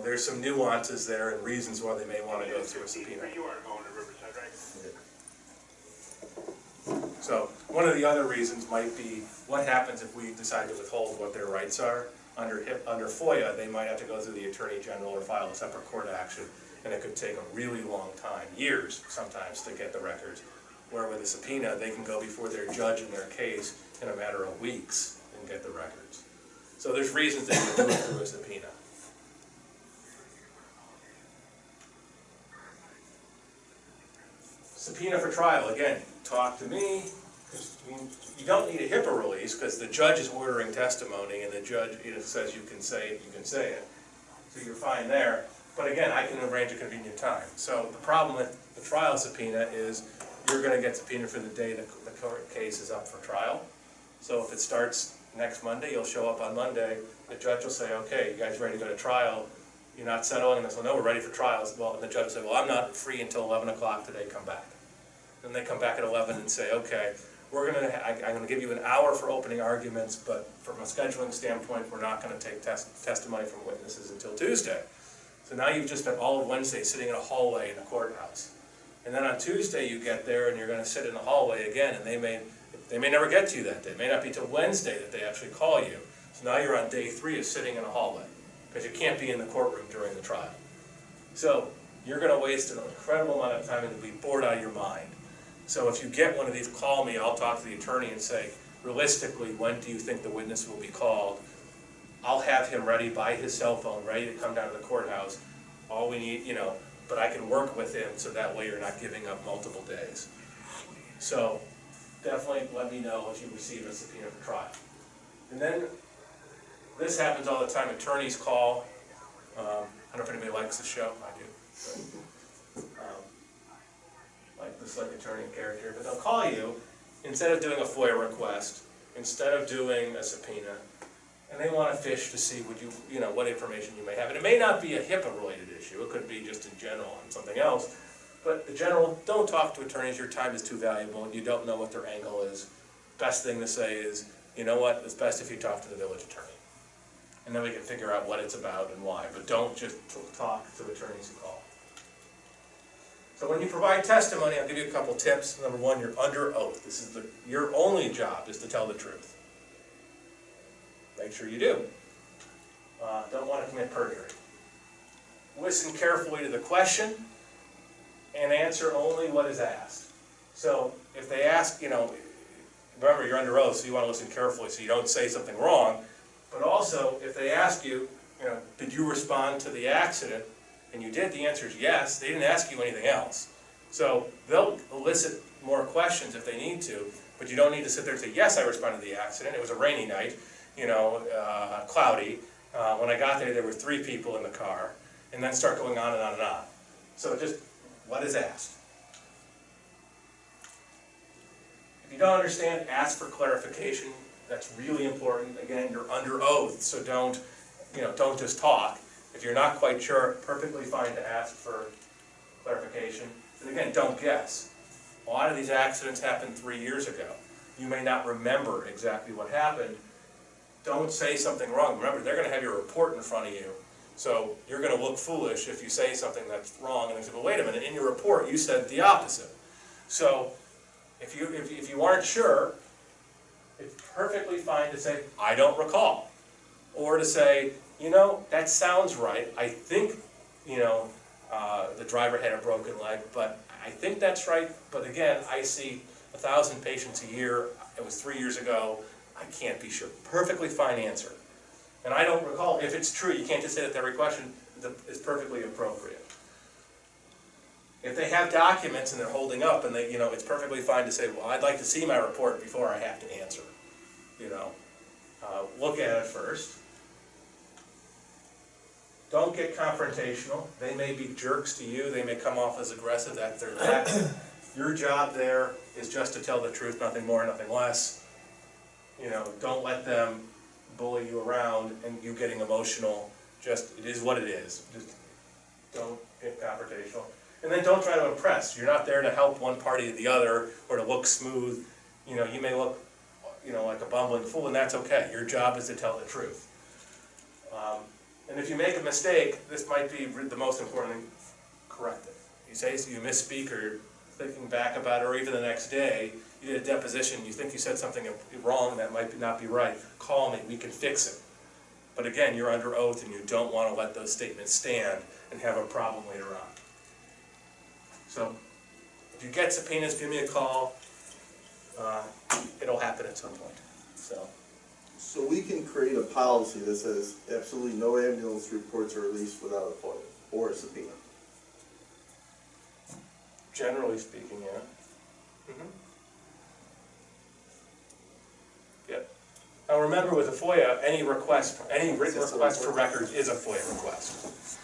there's some nuances there and reasons why they may want to go through a subpoena. You are going to Riverside, right? So one of the other reasons might be what happens if we decide to withhold what their rights are. Under Foia, they might have to go through the Attorney General or file a separate court action, and it could take a really long time, years sometimes, to get the records. Where with a subpoena, they can go before their judge in their case in a matter of weeks and get the records. So there's reasons they can do it through a subpoena. Subpoena for trial, again, talk to me. You don't need a HIPAA release because the judge is ordering testimony and the judge says you can say it, So you're fine there. But again, I can arrange a convenient time. So the problem with the trial subpoena is you're going to get subpoenaed for the day the court case is up for trial. So if it starts next Monday, you'll show up on Monday. The judge will say, okay, you guys ready to go to trial? You're not settling? And they'll say, no, we're ready for trials. Well, and the judge will say, well, I'm not free until 11 o'clock today, come back. Then they come back at 11 and say, okay, I'm going to give you an hour for opening arguments, but from a scheduling standpoint, we're not going to take testimony from witnesses until Tuesday. So now you've just spent all of Wednesday sitting in a hallway in a courthouse. And then on Tuesday you get there and you're going to sit in the hallway again, and they may never get to you that day. It may not be till Wednesday that they actually call you. So now you're on day 3 of sitting in a hallway, because you can't be in the courtroom during the trial. So you're going to waste an incredible amount of time and be bored out of your mind. So if you get one of these, call me, I'll talk to the attorney and say, realistically, when do you think the witness will be called? I'll have him ready by his cell phone, ready to come down to the courthouse. All we need, but I can work with him so that way you're not giving up multiple days. So definitely let me know if you receive a subpoena for trial. And then this happens all the time. Attorneys call. I don't know if anybody likes the show. I do. But, like this attorney character, but they'll call you instead of doing a FOIA request, instead of doing a subpoena, and they want to fish to see what information you may have. And it may not be a HIPAA-related issue. It could be just in general on something else. But the general, don't talk to attorneys. Your time is too valuable, and you don't know what their angle is. Best thing to say is, you know what? It's best if you talk to the village attorney, and then we can figure out what it's about and why. But don't just talk to attorneys who call. So when you provide testimony, I'll give you a couple tips. Number one, you're under oath. This is your only job is to tell the truth. Make sure you do. Don't want to commit perjury. Listen carefully to the question and answer only what is asked. So if they ask, remember you're under oath, so you want to listen carefully so you don't say something wrong. But also, if they ask you, did you respond to the accident? And you did, the answer is yes. They didn't ask you anything else. So they'll elicit more questions if they need to, but you don't need to sit there and say, yes, I responded to the accident. It was a rainy night, cloudy. When I got there were 3 people in the car, and then start going on and on and on. So just what is asked. If you don't understand, ask for clarification. That's really important. Again, you're under oath, so don't just talk. If you're not quite sure, perfectly fine to ask for clarification. And again, don't guess. A lot of these accidents happened 3 years ago. You may not remember exactly what happened. Don't say something wrong. Remember, they're going to have your report in front of you. So you're going to look foolish if you say something that's wrong. And they say, well, wait a minute, in your report you said the opposite. So if you aren't sure, it's perfectly fine to say, I don't recall. Or to say, that sounds right. I think, the driver had a broken leg, but I think that's right. But again, I see 1,000 patients a year. It was 3 years ago. I can't be sure. Perfectly fine answer. And I don't recall. If it's true, you can't just say that every question is perfectly appropriate. If they have documents and they're holding up, and it's perfectly fine to say, well, I'd like to see my report before I have to answer. Look at it first. Don't get confrontational. They may be jerks to you. They may come off as aggressive. That's their tactic. Your job there is just to tell the truth, nothing more, nothing less. Don't let them bully you around and you getting emotional. Just, it is what it is. Just don't get confrontational. And then don't try to impress. You're not there to help one party or the other or to look smooth. You may look, like a bumbling fool, and that's okay. Your job is to tell the truth. And if you make a mistake, this might be the most important thing, correct it. You say you misspeak or thinking back about it, or even the next day, you did a deposition, you think you said something wrong that might not be right, call me, we can fix it. But again, you're under oath and you don't want to let those statements stand and have a problem later on. So, if you get subpoenas, give me a call. It'll happen at some point. So we can create a policy that says absolutely no ambulance reports are released without a FOIA or a subpoena. Generally speaking, yeah. Yep. Now remember, with a FOIA, any request, any written request for records is a FOIA request.